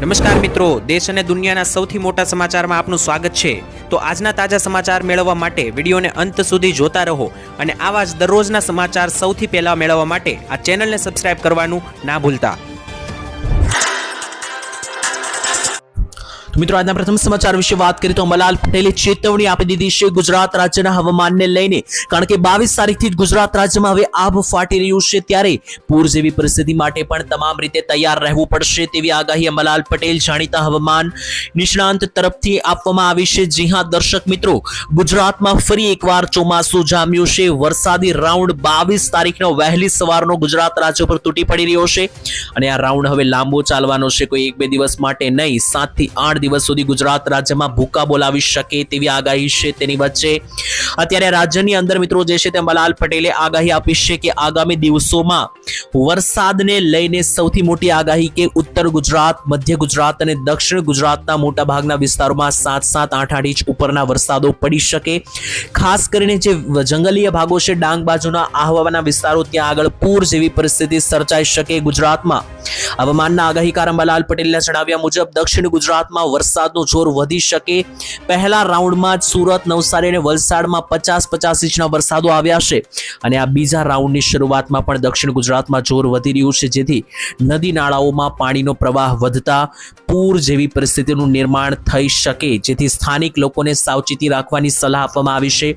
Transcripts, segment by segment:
નમસ્કાર મિત્રો, દેશ અને દુનિયાના સૌથી મોટા સમાચારમાં આપનું સ્વાગત છે। તો આજના તાજા સમાચાર મેળવવા માટે વિડીયોને અંત સુધી જોતા રહો અને આવા જ દરરોજના સમાચાર સૌથી પહેલા મેળવવા માટે આ ચેનલને સબસ્ક્રાઇબ કરવાનું ના ભૂલતા। મિત્રો આજના પ્રથમ સમાચાર વિશે વાત કરીએ તો અંબાલાલ પટેલે ચેતવણી આપી દીધી છે ગુજરાત રાજ્યના હવામાનને લઈને, કારણ કે 22 તારીખથી ગુજરાત રાજ્યમાં હવે આભ ફાટી રહ્યું છે, ત્યારે પૂર જેવી પરિસ્થિતિ માટે પણ તમામ રીતે તૈયાર રહેવું પડશે તેવી આગાહી અંબાલાલ પટેલ જાણીતા હવામાન નિષ્ણાંત તરફથી આપવામાં આવી છે। જી હા દર્શક મિત્રો, ગુજરાતમાં ફરી એકવાર ચોમાસું જામ્યું છે। વરસાદી રાઉન્ડ 22 તારીખનો વહેલી સવારનો ગુજરાત રાજ્ય પર તૂટી પડી રહ્યો છે અને આ રાઉન્ડ હવે લાંબો ચાલવાનો છે, કોઈ 1-2 દિવસ માટે નહીં, 7 થી 8 દિવસ સુધી ગુજરાત રાજ્યમાં ભૂકા બોલાવી શકે તેવી આગાહી છે। તેની વચ્ચે અત્યારે રાજ્યની અંદર મિત્રો જે છે તે અંબાલાલ પટેલે આગાહી આપી છે કે આગામી દિવસોમાં વરસાદને લઈને સૌથી મોટી આગાહી કે ઉત્તર ગુજરાત, મધ્ય ગુજરાત અને દક્ષિણ ગુજરાતના મોટા ભાગના વિસ્તારોમાં 7-8 ઇંચ ઉપરના વરસાદો પડી શકે। ખાસ કરીને જે જંગલીય ભાગો છે, ડાંગ બાજુના આહવાના વિસ્તારો, ત્યાં આગળ પૂર જેવી પરિસ્થિતિ સર્જાઈ શકે। ગુજરાતમાં હવામાનના આગાહીકાર અંબાલાલ પટેલના જણાવ્યા મુજબ દક્ષિણ ગુજરાતમાં વરસાદનું જોર વધી શકે। પહેલા રાઉન્ડમાં જ સુરત, નવસારી અને વલસાડમાં 50-50 ઇંચના વરસાદો આવ્યા છે અને આ બીજા રાઉન્ડની શરૂઆતમાં પણ દક્ષિણ ગુજરાતમાં જોર વધી રહ્યું છે, જેથી નદી નાળાઓમાં પાણીનો પ્રવાહ વધતા પૂર જેવી પરિસ્થિતિનું નિર્માણ થઈ શકે, જેથી સ્થાનિક લોકોને સાવચેતી રાખવાની સલાહ આપવામાં આવી છે।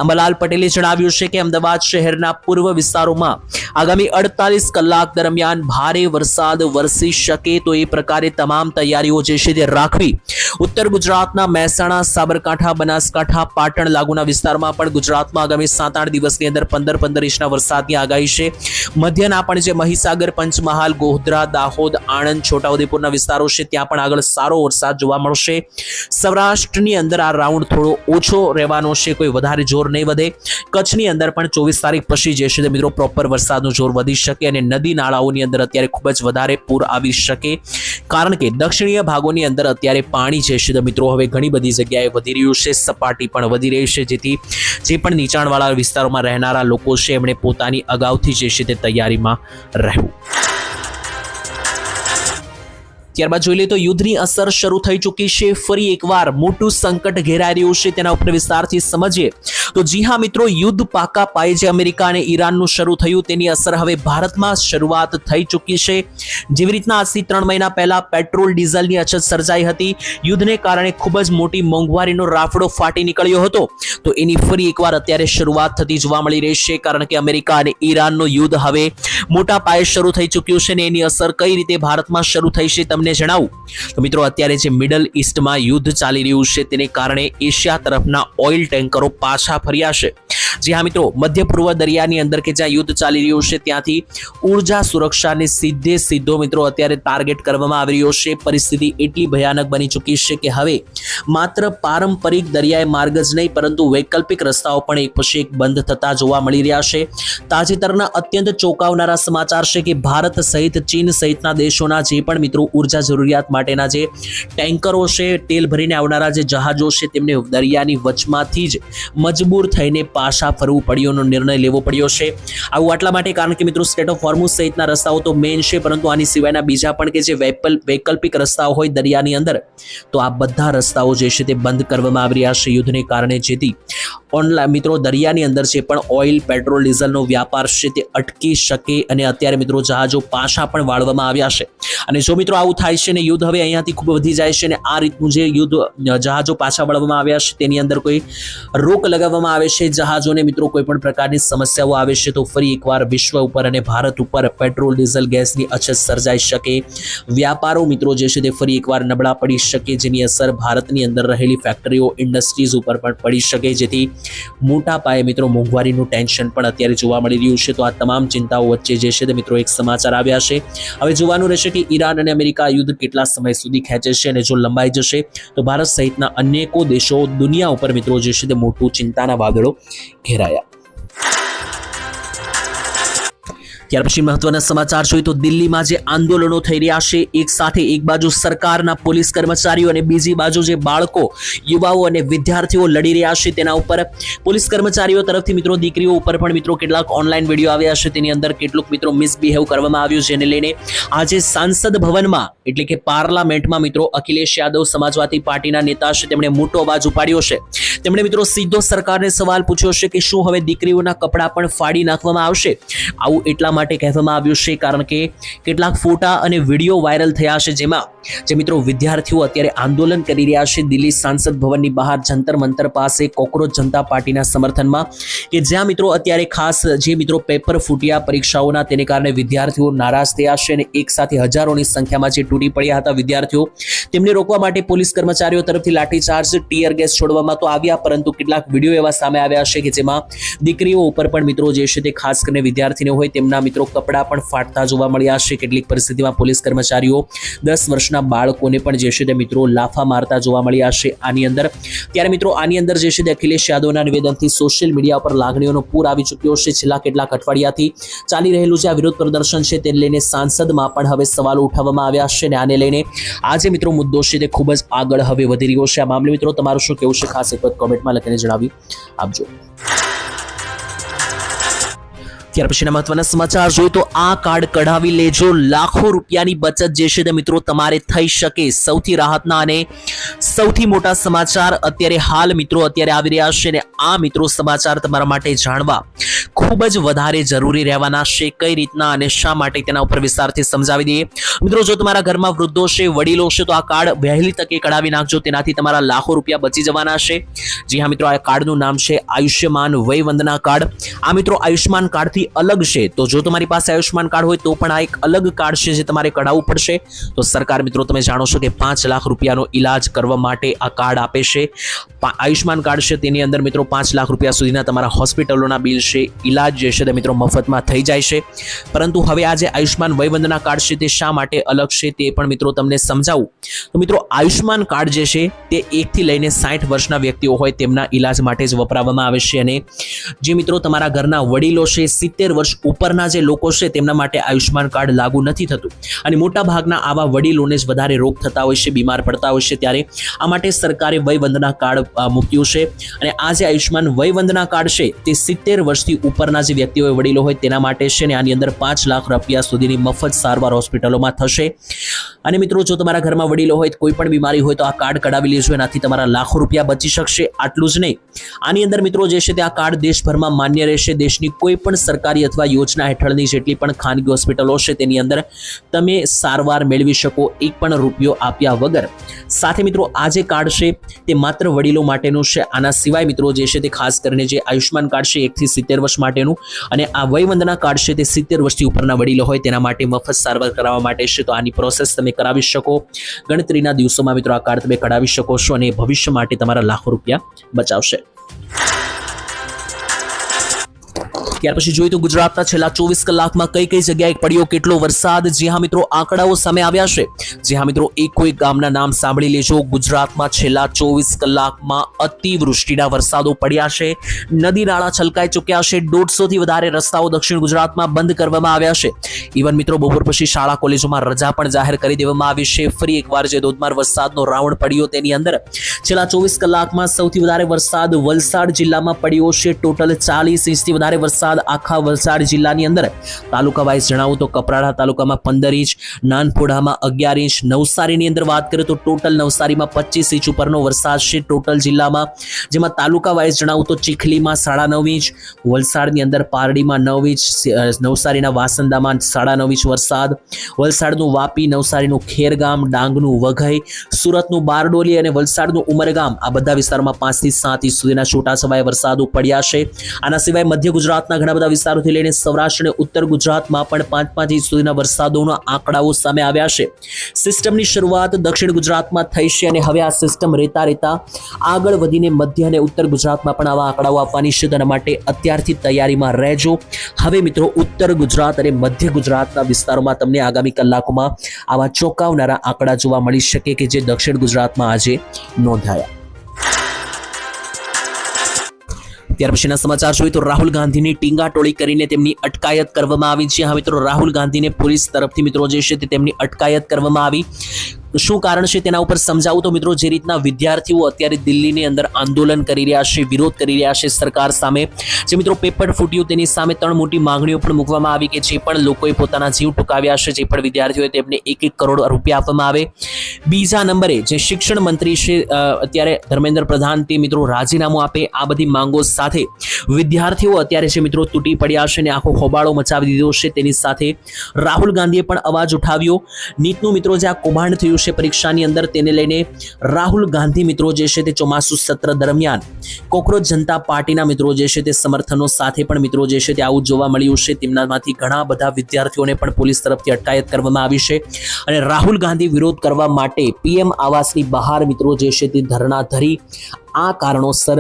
અંબાલાલ પટેલે જણાવ્યું છે કે અમદાવાદ શહેરના પૂર્વ વિસ્તારોમાં આગામી 48 કલાક દરમિયાન ભારે વરસાદ વરસી શકે, તો એ પ્રકારે તમામ તૈયારીઓ જે છે તે રાખવી। ઉત્તર ગુજરાતના મહેસાણા, સાબરકાંઠા, બનાસકાંઠા, પાટણ લાગુના વિસ્તારમાં પણ ગુજરાતમાં આગામી 7-8 દિવસની અંદર 15-15 ઇંચના વરસાદની આગાહી છે। મધ્યના પણ જે મહીસાગર, પંચમહાલ, ગોધરા, દાહોદ, આણંદ, છોટાઉદેપુરના વિસ્તારો છે ત્યાં પણ આગળ સારો વરસાદ જોવા મળશે। સૌરાષ્ટ્રની અંદર આ રાઉન્ડ થોડો ઓછો રહેવાનો છે, કોઈ વધારે જોર નહીં વધે। કચ્છની અંદર પણ 24 તારીખ પછી જે છે તે મિત્રો પ્રોપર વરસાદનું જોર વધી શકે અને નદી નાળાઓની અંદર અત્યારે ખૂબ જ વધારે પૂર આવી શકે, કારણ કે દક્ષિણીય ભાગોની અંદર અત્યારે પાણી જે છે મિત્રો હવે ઘણી બધી જગ્યાએ વધી રહ્યું છે, સપાટી પણ વધી રહી છે, જેથી જે પણ નીચાણવાળા વિસ્તારોમાં રહેનારા લોકો છે એમણે પોતાની અગાઉથી જે છે તે તૈયારીમાં રહેવું। ત્યારબાદ જોઈ લઈએ તો યુદ્ધની અસર શરૂ થઈ ચૂકી છે, ફરી એકવાર મોટું સંકટ ઘેરાઈ રહ્યું છે, તેના ઉપર વિસ્તારથી સમજીએ તો જી હા મિત્રો, યુદ્ધ પાકા પાયે જે અમેરિકા અને ઈરાનનું શરૂ થયું તેની અસર હવે ભારતમાં શરૂઆત થઈ ચૂકી છે। જેવી રીતના આજથી 3 મહિના પહેલા પેટ્રોલ ડીઝલની અછત સર્જાઈ હતી, યુદ્ધને કારણે ખૂબ જ મોટી મોંઘવારીનો રાફડો ફાટી નીકળ્યો હતો, તો એની ફરી એકવાર અત્યારે શરૂઆત થતી જોવા મળી રહી છે, કારણ કે અમેરિકા અને ઈરાનનું યુદ્ધ હવે મોટા પાયે શરૂ થઈ ચૂક્યું છે અને એની અસર કઈ રીતે ભારતમાં શરૂ થઈ છે તમને જણાવું તો મિત્રો, અત્યારે જે મિડલ ઈસ્ટમાં યુદ્ધ ચાલી રહ્યું છે તેને કારણે એશિયા તરફના ઓઇલ ટેન્કરો પાછા ફર્યા છે। જી હા મિત્રો, મધ્ય પૂર્વ દરિયાની અંદર કે જ્યાં યુદ્ધ ચાલી રહ્યું છે ત્યાંથી ઉર્જા સુરક્ષાને સીધો મિત્રો અત્યારે ટાર્ગેટ કરવામાં આવી રહ્યો છે। પરિસ્થિતિ એટલી ભયાનક બની ચૂકી છે કે હવે માત્ર પારંપરિક દરિયાઈ માર્ગ જ નહીં પરંતુ વૈકલ્પિક રસ્તાઓ પણ એક પછી એક બંધ થતા જોવા મળી રહ્યા છે। તાજેતરના અત્યંત ચોંકાવનારા સમાચાર છે કે ભારત સહિત ચીન સહિતના દેશોના જે પણ મિત્રો ઉર્જા જરૂરિયાત માટેના જે ટેન્કરો છે, તેલ ભરીને આવનારા જે જહાજો છે, તેમને દરિયાની વચમાંથી જ મજબૂર થઈને પાછા ફરવું પડ્યોનો નિર્ણય લેવો પડ્યો છે। આવું આટલા માટે કારણ કે મિત્રો સ્ટ્રેટ ઓફ હોર્મુઝ સહિતના રસ્તાઓ તો મેઇન છે, પરંતુ આની સિવાયના બીજા પણ કે જે વૈકલ્પિક રસ્તાઓ હોય દરિયાની અંદર, તો આ બધા રસ્તાઓ જે છે તે બંધ કરવામાં આવી રહ્યા છે યુદ્ધને કારણે, જેથી ઓનલાઈન મિત્રો દરિયાની અંદર જે પણ ઓઇલ, પેટ્રોલ, ડીઝલનો વ્યાપાર છે તે અટકી શકે અને અત્યારે મિત્રો જહાજો પાછા પણ વાળવામાં આવ્યા છે। અને જો મિત્રો આવું થાય છે ને યુદ્ધ હવે અહીંયાથી ખૂબ વધી જાય છે અને આ રીતનું જે યુદ્ધ જહાજો પાછા વળવામાં આવ્યા છે તેની અંદર કોઈ રોક લગાવવામાં આવે છે જહાજોને મિત્રો કોઈ પણ પ્રકારની સમસ્યાઓ આવે છે, તો ફરી એકવાર વિશ્વ ઉપર અને ભારત ઉપર પેટ્રોલ, ડીઝલ, ગેસની અછત સર્જાઈ શકે। વ્યાપારો મિત્રો જે છે તે ફરી એકવાર નબળા પડી શકે, જેની અસર ભારતની અંદર રહેલી ફેક્ટરીઓ, ઇન્ડસ્ટ્રીઝ ઉપર પણ પડી શકે, જેથી મોટા પાયે મિત્રો મોંઘવારીનું ટેન્શન પણ અત્યારે જોવા મળી રહ્યું છે। તો આ તમામ ચિંતાઓ વચ્ચે જે છે તે મિત્રો એક સમાચાર આવ્યા છે। હવે જોવાનું રહેશે કે ઈરાન અને અમેરિકા યુદ્ધ કેટલા સમય સુધી ખેંચે છે અને જો લંબાઈ જશે તો ભારત સહિતના અનેકો દેશો દુનિયા ઉપર મિત્રો જે છે તે મોટું ચિંતાના વાદળો ઘેરાયા। ત્યાર પછી મહત્વના સમાચાર જોઈએ તો દિલ્હીમાં જે આંદોલનો થઈ રહ્યા છે, એક સાથે એક બાજુ સરકારના પોલીસ કર્મચારીઓ અને બીજી બાજુ જે બાળકો, યુવાઓ અને વિદ્યાર્થીઓ લડી રહ્યા છે, તેના ઉપર પોલીસ કર્મચારીઓ તરફથી મિત્રો દીકરીઓ ઉપર પણ મિત્રો કેટલાક ઓનલાઈન વિડીયો આવ્યા છે, તેની અંદર કેટલુંક મિત્રો મિસબિહેવ કરવામાં આવ્યું, જેને લઈને આજે સાંસદ ભવનમાં એટલે કે પાર્લામેન્ટમાં મિત્રો અખિલેશ યાદવ સમાજવાદી પાર્ટીના નેતા છે, તેમણે મોટો અવાજ ઉપાડ્યો છે. તેમણે મિત્રો સીધો સરકારને સવાલ પૂછ્યો છે કે શું હવે દીકરીઓના કપડાં પણ ફાડી નાખવામાં આવશે? આવું એટલા માટે કહેવામાં આવ્યું છે કારણ કે કેટલાક ફોટા અને વિડીયો વાયરલ થયા છે, જેમાં જે મિત્રો વિદ્યાર્થીઓ અત્યારે આંદોલન કરી રહ્યા છે દિલ્હી સાંસદ ભવનની બહાર જંતર મંતર પાસે કોકરોચ જનતા પાર્ટીના સમર્થનમાં, કે જ્યાં મિત્રો અત્યારે ખાસ જે મિત્રો પેપર ફૂટ્યા પરીક્ષાઓના, તેને કારણે વિદ્યાર્થીઓ નારાજ થયા છે અને એક સાથે હજારોની સંખ્યામાં જે તૂટી પડ્યા હતા વિદ્યાર્થીઓ, તેમને રોકવા માટે પોલીસ કર્મચારીઓ તરફથી લાઠીચાર્જ, ટીયર ગેસ છોડવામાં તો આવ્યા, પરંતુ કેટલાક વિડીયો એવા સામે આવ્યા છે કે જેમાં દીકરીઓ ઉપર પણ મિત્રો જે છે તે ખાસ કરીને વિદ્યાર્થીઓ હોય તેમના મિત્રો કપડાં પણ ફાટતા જોવા મળ્યા છે. કેટલીક પરિસ્થિતિમાં પોલીસ કર્મચારીઓ 10 વર્ષના બાળકોને પણ જે છે તે મિત્રો લાફા મારતા જોવા મળ્યા છે આની અંદર. ત્યારે મિત્રો આની અંદર જે છે તે અખિલેશ યાદવના નિવેદનથી સોશિયલ મીડિયા પર લાગણીઓનો પૂર આવી ચૂક્યો છે. છેલ્લા કેટલાક અઠવાડિયાથી ચાલી રહેલું જે આ વિરોધ પ્રદર્શન છે તેને લઈને સાંસદમાં પણ હવે સવાલો ઉઠાવવામાં આવ્યા છે અને આને લઈને આજે મિત્રો મુદ્દો છે તે ખૂબ જ આગળ હવે વધી રહ્યો છે. આ મામલે મિત્રો તમારું શું કહેવું છે? ખાસ એક વખત કોમેન્ટમાં લખીને જણાવી આપજો. ત્યાર પછીના મહત્વના સમાચાર જોઈએ તો આ કાર્ડ કઢાવી લેજો, લાખો રૂપિયાની બચત જે છે તે મિત્રો તમારે થઈ શકે. સૌથી રાહતના અને સૌથી મોટા સમાચાર અત્યારે હાલ મિત્રો અત્યારે આવી રહ્યા છે અને આ મિત્રો સમાચાર તમારા માટે જાણવા ખૂબ જ વધારે જરૂરી રહેવાના છે. કઈ રીતના અને શા માટે તેના ઉપર વિસ્તારથી સમજાવી દઈએ. મિત્રો જો તમારા ઘરમાં વૃદ્ધો છે, વડીલો છે, તો આ કાર્ડ વહેલી તકે કઢાવી નાખજો, તેનાથી તમારા લાખો રૂપિયા બચી જવાના છે. જી હા મિત્રો, આ કાર્ડનું નામ છે આયુષ્યમાન વય વંદના કાર્ડ. આ મિત્રો આયુષ્યમાન કાર્ડથી અલગ છે, તો જો તમારી પાસે આયુષ્યમાન કાર્ડ હોય તો પણ આ એક અલગ કાર્ડ છે જે તમારે કઢાવવું પડશે. તો સરકાર મિત્રો તમે જાણો છો કે 5 લાખ રૂપિયાનો ઈલાજ કરવા માટે આ કાર્ડ આપે છે. આયુષ્યમાન કાર્ડ છે તેની અંદર મિત્રો 5 લાખ રૂપિયા સુધીના તમારા હોસ્પિટલોના બિલ છે, ઈલાજ જે છે તે મિત્રો મફતમાં થઈ જાય છે. પરંતુ હવે આ જે આયુષ્યમાન વય વંદના કાર્ડ છે તે શા માટે અલગ છે તે પણ મિત્રો તમને સમજાવું. તો મિત્રો આયુષ્યમાન કાર્ડ જે છે તે 1 થી લઈને 60 વર્ષના વ્યક્તિઓ હોય તેમના ઈલાજ માટે જ વપરાવવામાં આવે છે અને જે મિત્રો તમારા ઘરના વડીલો છે, 70 વર્ષ ઉપરના જે લોકો છે તેમના માટે આયુષ્યમાન કાર્ડ લાગુ નથી થતું અને મોટા ભાગના આવા વડીલોને જ વધારે રોગ થતા હોય છે, બીમાર પડતા હોય છે. ત્યારે આ માટે સરકારે વય વંદના કાર્ડ મૂક્યું છે અને આ જે આયુષ્યમાન વય વંદના કાર્ડ છે તે 70 વર્ષથી ઉપરના જે વ્યક્તિઓ વડીલો હોય તેના માટે છે અને આની અંદર 5 લાખ રૂપિયા સુધીની મફત સારવાર હોસ્પિટલોમાં થશે. અને મિત્રો જો તમારા ઘરમાં વડીલો હોય, કોઈ પણ બીમારી હોય તો આ કાર્ડ કઢાવી લેજો, એનાથી તમારા લાખો રૂપિયા બચી શકશે. આટલું જ નહીં, આની અંદર મિત્રો જે છે તે આ કાર્ડ દેશભરમાં માન્ય રહેશે. દેશની કોઈ પણ સરકારી અથવા યોજના હેઠળની જેટલી પણ ખાનગી હોસ્પિટલો છે તેની અંદર તમે સારવાર મેળવી શકો, એક પણ રૂપિયો આપ્યા વગર. સાથે મિત્રો આ જે કાર્ડ છે તે માત્ર વડીલો માટેનું છે. આના સિવાય મિત્રો જે છે તે ખાસ કરીને જે આયુષ્યમાન કાર્ડ છે 1 થી 70 વર્ષ માટેનું અને આ વય વંદના કાર્ડ છે તે 70 વર્ષથી ઉપરના વડીલો હોય તેના માટે મફત સારવાર કરાવવા માટે છે. તો આની પ્રોસેસ તમે કરાવી શકો. ગણતરીના દિવસોમાં મિત્રો આ કાર્ડ તમે કઢાવી શકો છો અને ભવિષ્ય માટે તમારા લાખો રૂપિયા બચાવશે. ત્યાર પછી જોઈએ તો ગુજરાતના છેલ્લા 24 કલાકમાં કઈ કઈ જગ્યાએ પડ્યો કેટલો વરસાદ. જી હા મિત્રો, આંકડાઓ સામે આવ્યા છે. જી હા મિત્રો, કોઈ ગામના નામ સાંભળી લેજો. ગુજરાતમાં છેલ્લા 24 કલાકમાં અતિવૃષ્ટિના વરસાદો પડ્યા છે. નદી નાળા છલકાઈ ચૂક્યા છે. 150 થી વધારે રસ્તાઓ દક્ષિણ ગુજરાતમાં બંધ કરવામાં આવ્યા છે. ઇવન મિત્રો બપોર પછી શાળા કોલેજોમાં રજા પણ જાહેર કરી દેવામાં આવી છે. ફરી એકવાર જે ધોધમાર વરસાદનો રાઉન્ડ પડ્યો તેની અંદર છેલ્લા 24 કલાકમાં સૌથી વધારે વરસાદ વલસાડ જિલ્લામાં પડ્યો છે. ટોટલ 40 ઇંચથી વધારે વરસાદ આખા વલસાડ જિલ્લાની અંદર. તાલુકા વાઇઝ જણાવું તો કપરાડા તાલુકામાં 15 ઇંચ, નાનપોડામાં 11 ઇંચ, નવસારીની અંદર વાત કરીએ તો ટોટલ નવસારીમાં 25 ઇંચ ઉપરનો વરસાદ છે ટોટલ જિલ્લામાં. જેમાં તાલુકા વાઇઝ જણાવું તો ચીખલીમાં 9.5 ઇંચ, વલસાડની અંદર પારડીમાં 9 ઇંચ, નવસારીના વાસંદામાં 9.5 ઇંચ વરસાદ, વલસાડનું વાપી, નવસારીનું ખેરગામ, ડાંગનું વઘઈ, સુરતનું બારડોલી અને વલસાડનું ઉમરગામ આ બધા વિસ્તારોમાં 5 થી 7 ઇંચ સુધીના છૂટાછવાયા વરસાદો પડ્યા છે. આના સિવાય મધ્ય ગુજરાતના ઘણા બધા વિસ્તારોથી લઈને સૌરાષ્ટ્ર અને ઉત્તર ગુજરાતમાં પણ 5 ઇંચ સુધીના વરસાદોના આંકડાઓ સામે આવ્યા છે. સિસ્ટમની શરૂઆત દક્ષિણ ગુજરાતમાં થઈ છે અને હવે આ સિસ્ટમ રહેતા આગળ વધીને મધ્ય અને ઉત્તર ગુજરાતમાં પણ આવા આંકડાઓ આપવાની છે. તેના માટે અત્યારથી તૈયારીમાં રહેજો. હવે મિત્રો ઉત્તર ગુજરાત અને મધ્ય ગુજરાતના વિસ્તારોમાં તમને આગામી કલાકોમાં આવા ચોંકાવનારા આંકડા જોવા મળી શકે કે જે દક્ષિણ ગુજરાતમાં આજે નોંધાયા. ત્યાર પછીના સમાચાર જોઈએ તો રાહુલ ગાંધીની ટીંગાટોળી કરીને તેમની અટકાયત કરવામાં આવી છે. હા મિત્રો, રાહુલ ગાંધીને પોલીસ તરફથી મિત્રો જે છે તે તેમની અટકાયત કરવામાં આવી. શું કારણ છે તેના ઉપર સમજાવું તો મિત્રો, જે રીતના વિદ્યાર્થીઓ અત્યારે દિલ્હીની અંદર આંદોલન કરી રહ્યા છે, વિરોધ કરી રહ્યા છે સરકાર સામે, જે મિત્રો પેપર ફૂટ્યું તેની સામે 3 મોટી માંગણીઓ પણ મૂકવામાં આવી કે જે પણ લોકોએ પોતાના જીવ ટૂંકાવ્યા છે, જે પણ વિદ્યાર્થીઓએ તેમને 1-1 કરોડ રૂપિયા આપવામાં આવે. બીજા નંબરે જે શિક્ષણ મંત્રી છે અત્યારે ધર્મેન્દ્ર પ્રધાન, તે મિત્રો રાજીનામું આપે. આ બધી માંગો સાથે વિદ્યાર્થીઓ અત્યારે છે મિત્રો તૂટી પડ્યા છે અને આખો હોબાળો મચાવી દીધો છે. તેની સાથે રાહુલ ગાંધીએ પણ અવાજ ઉઠાવ્યો. નીટનું મિત્રો જે આ કૌભાંડ થયું છે પરીક્ષાની અંદર, તેને લઈને રાહુલ ગાંધી મિત્રો જે છે તે ચોમાસુ સત્ર દરમિયાન કોકરોચ જનતા પાર્ટીના મિત્રો જે છે તે સમર્થનો સાથે પણ મિત્રો જે છે તે આવું જોવા મળ્યું છે. તેમનામાંથી ઘણા બધા વિદ્યાર્થીઓને પણ પોલીસ તરફથી અટકાયત કરવામાં આવી છે અને રાહુલ ગાંધી વિરોધ કરવા માટે પીએમ આવાસની બહાર મિત્રો જે છે તે ધરણા ધરી. આ કારણોસર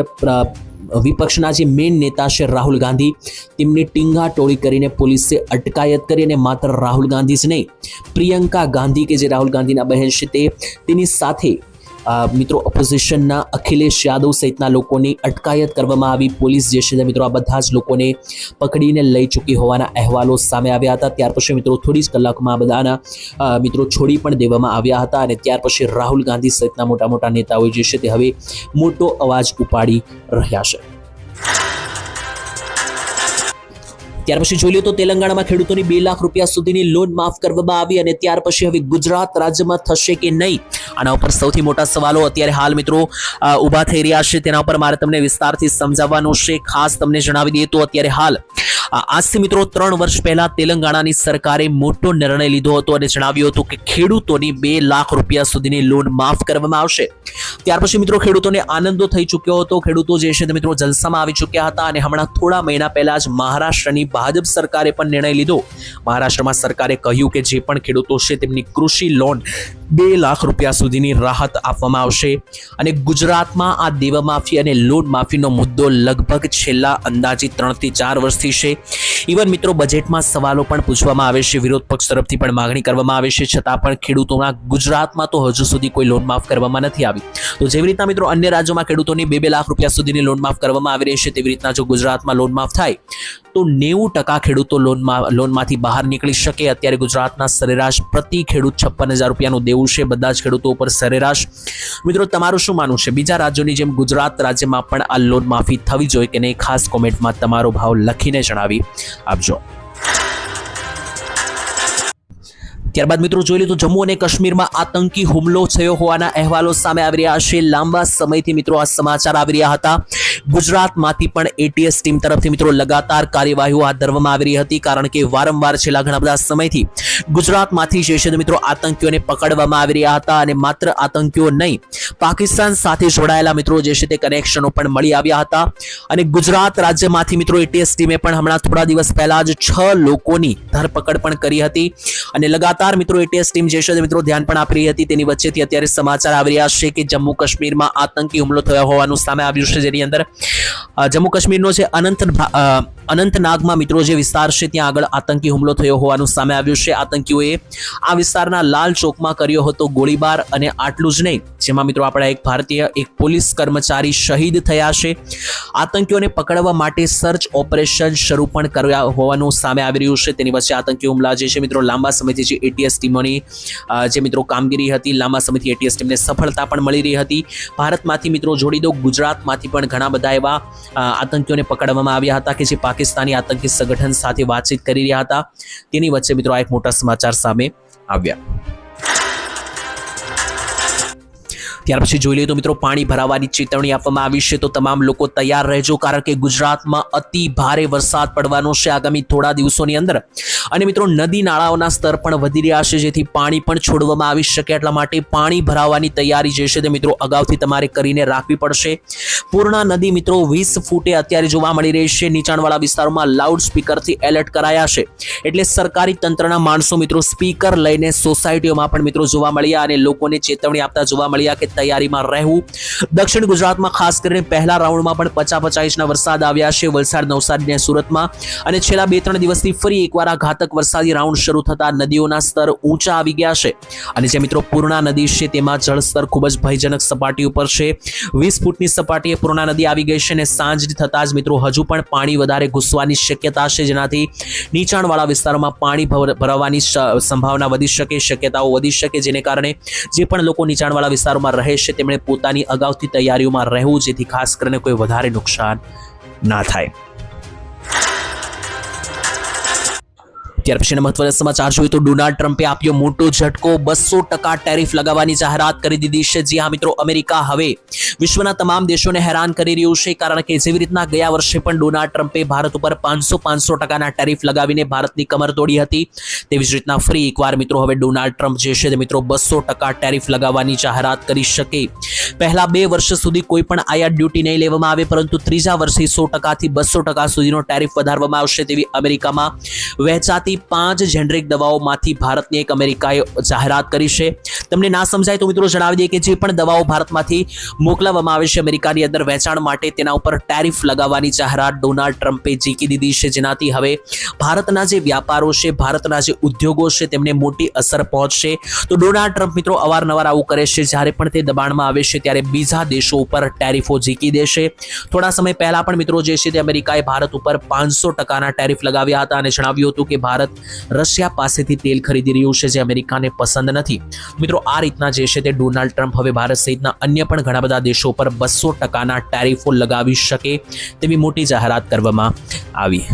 વિપક્ષના જે મેઇન નેતા છે રાહુલ ગાંધી, તેમની ટીંગાટોળી કરીને પોલીસે અટકાયત કરી અને માત્ર રાહુલ ગાંધી જ નહીં, પ્રિયંકા ગાંધી કે જે રાહુલ ગાંધીના બહેન છે તેની સાથે મિત્રો ઓપોઝિશનના અખિલેશ યાદવ સહિતના લોકોની અટકાયત કરવામાં આવી. પોલીસ જે છે મિત્રો આ બધા જ લોકોને પકડીને લઈ ચૂકી હોવાના અહેવાલો સામે આવ્યા હતા. ત્યાર પછી મિત્રો થોડી જ કલાકમાં બધાના મિત્રો છોડી પણ દેવામાં આવ્યા હતા અને ત્યાર પછી રાહુલ ગાંધી સહિતના મોટા મોટા નેતાઓ જે છે તે હવે મોટો અવાજ ઉપાડી રહ્યા છે. ત્યાર પછી જોઈ લો તો તેલંગાણામાં ખેડૂતોની 2 લાખ રૂપિયા સુધીની લોન માફ કરવામાં આવી અને ત્યાર પછી હવે ગુજરાત રાજ્યમાં થશે કે નહીં, આના ઉપર સૌથી મોટા સવાલો અત્યારે હાલ મિત્રો ઊભા થઈ રહ્યા છે. તેના ઉપર મારે તમને વિસ્તારથી સમજાવવાનું છે. ખાસ તમને જણાવી દઈએ તો અત્યારે હાલ આજથી મિત્રો 3 વર્ષ પહેલા તેલંગાણાની સરકારે મોટો નિર્ણય લીધો હતો અને જણાવ્યું હતું કે ખેડૂતોની 2 લાખ રૂપિયા સુધીની લોન માફ કરવામાં આવશે. ત્યાર પછી મિત્રો ખેડૂતોને આનંદો થઈ ચૂક્યો હતો. ખેડૂતો જે છે તે મિત્રો જલસામાં આવી ચૂક્યા હતા અને હમણાં થોડા મહિના પહેલા જ મહારાષ્ટ્રની ભાજપ સરકારે પણ નિર્ણય લીધો. મહારાષ્ટ્રમાં સરકારે કહ્યું કે જે પણ ખેડૂતો છે તેમની કૃષિ લોન 2 લાખ રૂપિયા સુધીની રાહત આપવામાં આવશે. અને ગુજરાતમાં આ દેવામાફી અને લોન માફીનો મુદ્દો લગભગ છેલ્લા અંદાજિત 3 થી 4 વર્ષથી છે. ઇવન મિત્રો બજેટમાં સવાલો પણ પૂછવામાં આવે છે, વિરોધ પક્ષ તરફથી પણ માંગણી કરવામાં આવે છે, છતાં પણ ખેડૂતોના ગુજરાતમાં તો હજુ સુધી કોઈ લોન માફ કરવામાં નથી આવી. તો જેવી રીતના મિત્રો અન્ય રાજ્યોમાં ખેડૂતોની 2-2 લાખ રૂપિયા સુધીની લોન માફ કરવામાં આવી રહી છે, તેવી રીતના જો ગુજરાતમાં લોન માફ થાય તો 90% ખેડૂતો લોનમાંથી બહાર નીકળી શકે. અત્યારે ગુજરાતના સરેરાશ પ્રતિ ખેડૂત 56,000 રૂપિયાનું દેવું છે બધા જ ખેડૂતો ઉપર સરેરાશ. મિત્રો તમારું શું માનવું છે? બીજા રાજ્યોની જેમ ગુજરાત રાજ્યમાં પણ આ લોન માફી થવી જોઈએ કે નહીં? ખાસ કોમેન્ટમાં તમારો ભાવ લખીને જણાવી આપજો. ત્યારબાદ મિત્રો જોઈ લો તો જમ્મુ અને કાશ્મીરમાં આતંકી હુમલો થયો હોવાના અહેવાલો સામે આવી રહ્યા છે. લાંબા સમયથી મિત્રો આ સમાચાર આવી રહ્યા હતા. ગુજરાતમાંથી પણ એટીએસ ટીમ તરફથી મિત્રો લગાતાર કાર્યવાહીઓ હાથ ધરવામાં આવી રહી હતી, કારણ કે વારંવાર છેલ્લા ઘણા બધા સમયથી ગુજરાતમાંથી જે છે મિત્રો આતંકીઓને પકડવામાં આવી રહ્યા હતા અને માત્ર આતંકીઓ નહીં, પાકિસ્તાન સાથે જોડાયેલા મિત્રો જે છે તે કનેક્શનો પણ મળી આવ્યા હતા. અને ગુજરાત રાજ્યમાંથી મિત્રો એટીએસ ટીમે પણ હમણાં થોડા દિવસ પહેલા જ 6 લોકોની ધરપકડ પણ કરી હતી અને લગાતાર મિત્રો એટીએસ ટીમ જે છે મિત્રો ધ્યાન પણ આપી રહી હતી. તેની વચ્ચેથી અત્યારે સમાચાર આવી રહ્યા છે કે જમ્મુ કાશ્મીરમાં આતંકી હુમલો થયો હોવાનું સામે આવ્યું છે, જેની અંદર જમ્મુ કાશ્મીરનો જે અનંતનાગમાં મિત્રો જે વિસ્તાર છે ત્યાં આગળ આતંકી હુમલો થયો હોવાનું સામે આવ્યું છે. આતંકીઓએ આ વિસ્તારના લાલ ચોકમાં કર્યો હતો ગોળીબાર અને આટલું જ નહીં, જેમાં મિત્રો આપણા એક ભારતીય એક પોલીસ કર્મચારી શહીદ થયા છે. આતંકીઓને પકડવા માટે સર્ચ ઓપરેશન શરૂ પણ કર્યા હોવાનું સામે આવી રહ્યું છે. તેની વચ્ચે આતંકી હુમલા જે છે મિત્રો લાંબા સમયથી જે એટીએસ ટીમોની જે મિત્રો કામગીરી હતી, લાંબા સમયથી એટીએસ ટીમને સફળતા પણ મળી રહી હતી. ભારતમાંથી મિત્રો જોડી દો, ગુજરાતમાંથી પણ ઘણા બધા એવા આતંકીઓને પકડવામાં આવ્યા હતા કે જે પાકિસ્તાની આતંકી સંગઠન સાથે વાતચીત કરી રહ્યા હતા. તેની વચ્ચે મિત્રો આ એક મોટા સમાચાર સામે આવ્યા. ત્યાર પછી જોઈ લઈએ તો મિત્રો પાણી ભરાવાની ચેતવણી આપવામાં આવી છે, તો તમામ લોકો તૈયાર રહેજો, કારણ કે ગુજરાતમાં અતિ ભારે વરસાદ પડવાનો છે આગામી થોડા દિવસોની અંદર. અને મિત્રો નદી નાળાઓના સ્તર પણ વધી રહ્યા છે, જેથી પાણી પણ છોડવામાં આવી શકે. એટલા માટે પાણી ભરાવાની તૈયારી જે છે તે મિત્રો અગાઉથી તમારે કરીને રાખવી પડશે. પૂર્ણા નદી મિત્રો 20 ફૂટે અત્યારે જોવા મળી રહી છે. નીચાણવાળા વિસ્તારોમાં લાઉડ સ્પીકરથી એલર્ટ કરાયા છે, એટલે સરકારી તંત્રના માણસો મિત્રો સ્પીકર લઈને સોસાયટીઓમાં પણ મિત્રો જોવા મળ્યા અને લોકોને ચેતવણી આપતા જોવા મળ્યા કે તૈયારીમાં રહેવું. દક્ષિણ ગુજરાતમાં ખાસ કરીને પહેલા રાઉન્ડમાં પણ 50 ઇંચના વરસાદ આવ્યા છે વલસાડ, નવસારી અને સુરતમાં. અને છેલ્લા 2-3 દિવસથી ફરી એકવાર આ ઘાતક વરસાદી રાઉન્ડ શરૂ થતા નદીઓના સ્તર ઊંચા આવી ગયા છે. અને જે મિત્રો પૂર્ણા નદી છે તેમાં જળસ્તર ખૂબ જ ભયજનક સપાટી ઉપર છે. 20 ફૂટની સપાટીએ પૂર્ણા નદી આવી ગઈ છે અને સાંજ થતાં જ મિત્રો હજુ પણ પાણી વધારે ઘૂસવાની શક્યતા છે, જેનાથી નીચાણવાળા વિસ્તારોમાં પાણી ભરાવાની સંભાવના વધી શકે, શક્યતાઓ વધી શકે, જેને કારણે જે પણ લોકો નીચાણવાળા વિસ્તારોમાં રહે છે તેમણે પોતાની અગાઉથી તૈયારીઓમાં રહેવું, જેથી ખાસ કરીને કોઈ વધારે નુકસાન ના થાય. ત્યાર પછીના મહત્વના સમાચાર જોઈએ તો ડોનાલ્ડ ટ્રમ્પે આપ્યો મોટો ઝટકો. 200% ટેરિફ લગાવવાની જાહેરાત કરી દીધી છે. જી હા મિત્રો, અમેરિકા હવે વિશ્વના તમામ દેશોને હેરાન કરી રહ્યું છે, કારણ કે જેવી રીતના ગયા વર્ષે પણ ડોનાલ્ડ ટ્રમ્પે ભારત ઉપર 500% ટેરિફ લગાવીને ભારતની કમર તોડી હતી, તેવી જ રીતના ફરી એકવાર મિત્રો હવે ડોનાલ્ડ ટ્રમ્પ જે છે તે મિત્રો 200% ટેરિફ લગાવવાની જાહેરાત કરી શકે. પહેલા 2 વર્ષ સુધી કોઈ પણ આયાત ડ્યુટી નહીં લેવામાં આવે, પરંતુ ત્રીજા વર્ષે 100% થી 200% સુધીનો ટેરિફ વધારવામાં આવશે, તેવી અમેરિકામાં વહેંચાતી 5 જેનરિક દવાઓમાંથી ભારતની એક અમેરિકાએ જાહેરાત કરી છે. તમને ના સમજાય તો મિત્રો જણાવી દઈએ કે જે પણ દવાઓ ભારતમાંથી મોકલાવવામાં આવે છે અમેરિકાની અંદર વેચાણ માટે, તેના ઉપર ટેરિફ લગાવવાની જાહેરાત ડોનાલ્ડ ટ્રમ્પે જીકી દીધી છે, જેનાથી હવે ભારતના જે વ્યાપારો છે, ભારતના જે ઉદ્યોગો છે તેમને મોટી અસર પહોંચશે. તો ડોનાલ્ડ ટ્રમ્પ મિત્રો અવારનવાર આવું કરે છે, જ્યારે પણ તે દબાણમાં આવે છે ત્યારે બીજા દેશો ઉપર ટેરિફો જીકી દેશે. થોડા સમય પહેલા પણ મિત્રો જે છે તે અમેરિકાએ ભારત ઉપર 500%ના ટેરિફ લગાવ્યા હતા અને જણાવ્યું હતું કે ભારત રશિયા પાસેથી તેલ ખરીદી રહ્યું છે, જે અમેરિકાને પસંદ નથી. મિત્રો આ રીતના જે છે તે ડોનાલ્ડ ટ્રમ્પ હવે ભારત સહિતના અન્ય પણ ઘણા બધા દેશો પર 200%ના ટેરિફો લગાવી શકે તેવી મોટી જાહેરાત કરવામાં આવી.